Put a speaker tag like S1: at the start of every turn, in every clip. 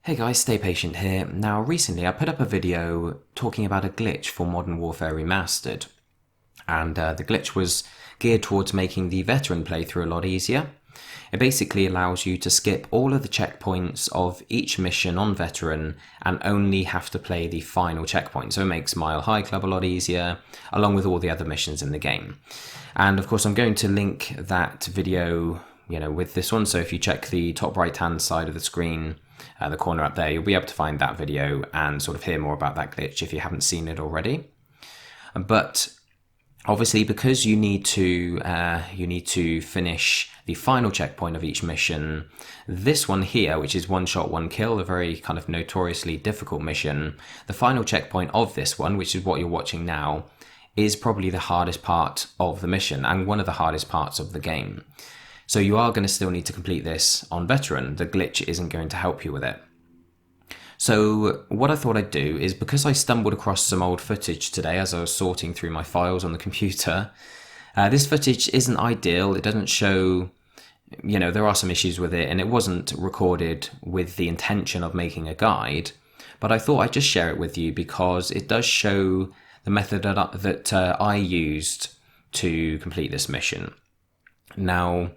S1: Hey guys, Stay Patient here. Now recently I put up a video talking about a glitch for Modern Warfare Remastered, and the glitch was geared towards making the veteran playthrough a lot easier. It basically allows you to skip all of the checkpoints of each mission on veteran and only have to play the final checkpoint, so it makes Mile High Club a lot easier, along with all the other missions in the game. And of course I'm going to link that video with this one, so if you check the top right hand side of the screen, the corner up there, you'll be able to find that video and sort of hear more about that glitch if you haven't seen it already. But obviously, because you need to finish the final checkpoint of each mission, this one here, which is one shot, one kill, a very kind of notoriously difficult mission, the final checkpoint of this one, which is what you're watching now, is probably the hardest part of the mission and one of the hardest parts of the game. So you are going to still need to complete this on veteran. The glitch isn't going to help you with it. So what I thought I'd do is, because I stumbled across some old footage today as I was sorting through my files on the computer, this footage isn't ideal. It doesn't show, there are some issues with it, and it wasn't recorded with the intention of making a guide, but I thought I'd just share it with you because it does show the method that I used to complete this mission. Now,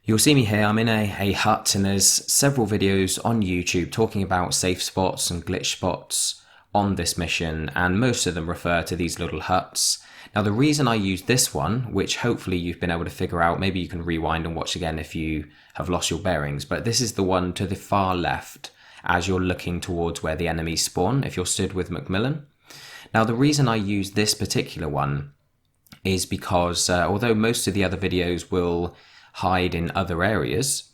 S1: you'll see me here, I'm in a hut, and there's several videos on YouTube talking about safe spots and glitch spots on this mission, and most of them refer to these little huts. Now, the reason I use this one, which hopefully you've been able to figure out, maybe you can rewind and watch again if you have lost your bearings, but this is the one to the far left as you're looking towards where the enemies spawn, if you're stood with Macmillan. Now, the reason I use this particular one is because although most of the other videos will hide in other areas,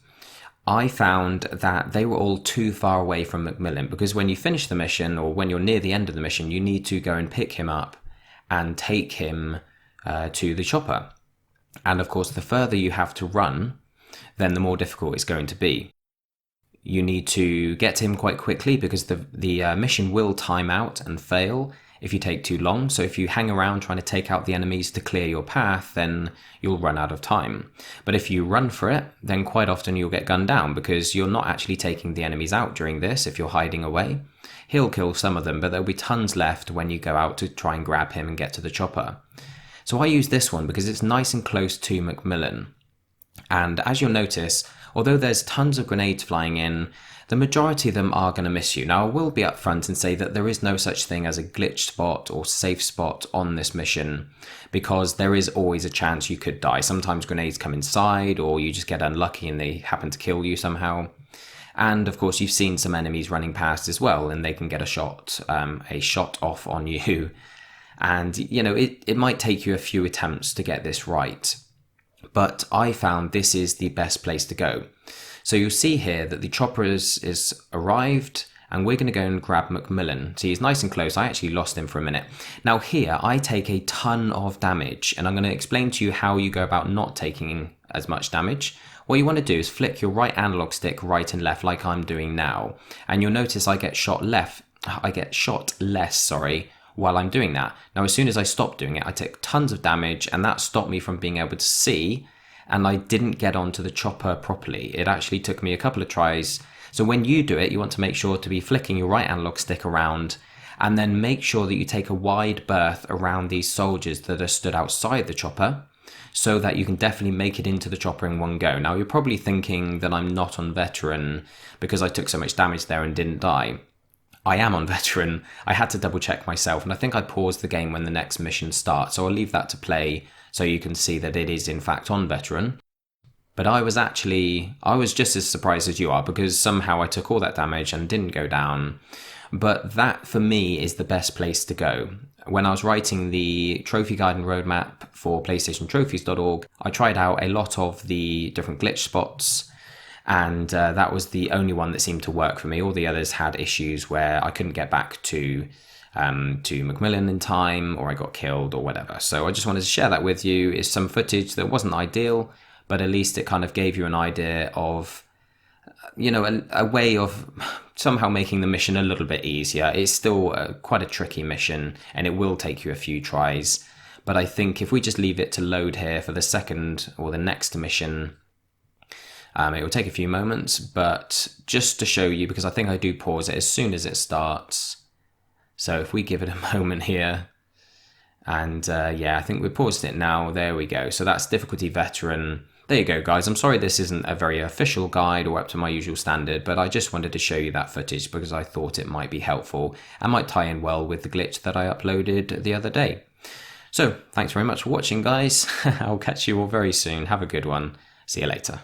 S1: I found that they were all too far away from Macmillan, because when you finish the mission, or when you're near the end of the mission, you need to go and pick him up and take him to the chopper. And of course, the further you have to run, then the more difficult it's going to be. You need to get to him quite quickly, because the mission will time out and fail if you take too long. So if you hang around trying to take out the enemies to clear your path, then you'll run out of time. But if you run for it, then quite often you'll get gunned down, because you're not actually taking the enemies out during this if you're hiding away. He'll kill some of them, but there'll be tons left when you go out to try and grab him and get to the chopper. So I use this one because it's nice and close to Macmillan. And as you'll notice, although there's tons of grenades flying in, the majority of them are going to miss you. Now, I will be upfront and say that there is no such thing as a glitch spot or safe spot on this mission, because there is always a chance you could die. Sometimes grenades come inside, or you just get unlucky and they happen to kill you somehow. And of course, you've seen some enemies running past as well, and they can get a shot off on you. And, it might take you a few attempts to get this right. But I found this is the best place to go. So you'll see here that the chopper is arrived, and we're going to go and grab Macmillan. See, he's nice and close. I actually lost him for a minute. Now here, I take a ton of damage, and I'm going to explain to you how you go about not taking as much damage. What you want to do is flick your right analog stick right and left like I'm doing now, and you'll notice I get shot less, while I'm doing that. Now, as soon as I stop doing it, I take tons of damage, and that stopped me from being able to see, and I didn't get onto the chopper properly. It actually took me a couple of tries. So when you do it, you want to make sure to be flicking your right analog stick around, and then make sure that you take a wide berth around these soldiers that are stood outside the chopper, so that you can definitely make it into the chopper in one go. Now, you're probably thinking that I'm not on veteran because I took so much damage there and didn't die. I am on veteran. I had to double check myself, and I think I paused the game when the next mission starts, so I'll leave that to play so you can see that it is in fact on veteran. But I was just as surprised as you are, because somehow I took all that damage and didn't go down. But that, for me, is the best place to go. When I was writing the trophy guide and roadmap for PlayStationTrophies.org, I tried out a lot of the different glitch spots, and that was the only one that seemed to work for me. All the others had issues where I couldn't get back to Macmillan in time, or I got killed or whatever. So I just wanted to share that with you. It's some footage that wasn't ideal, but at least it kind of gave you an idea of, a way of somehow making the mission a little bit easier. It's still quite a tricky mission, and it will take you a few tries. But I think if we just leave it to load here for the second or the next mission, It will take a few moments, but just to show you, because I think I do pause it as soon as it starts. So if we give it a moment here, and yeah, I think we paused it now. There we go. So that's difficulty veteran. There you go, guys. I'm sorry this isn't a very official guide or up to my usual standard, but I just wanted to show you that footage because I thought it might be helpful and might tie in well with the glitch that I uploaded the other day. So thanks very much for watching, guys. I'll catch you all very soon. Have a good one. See you later.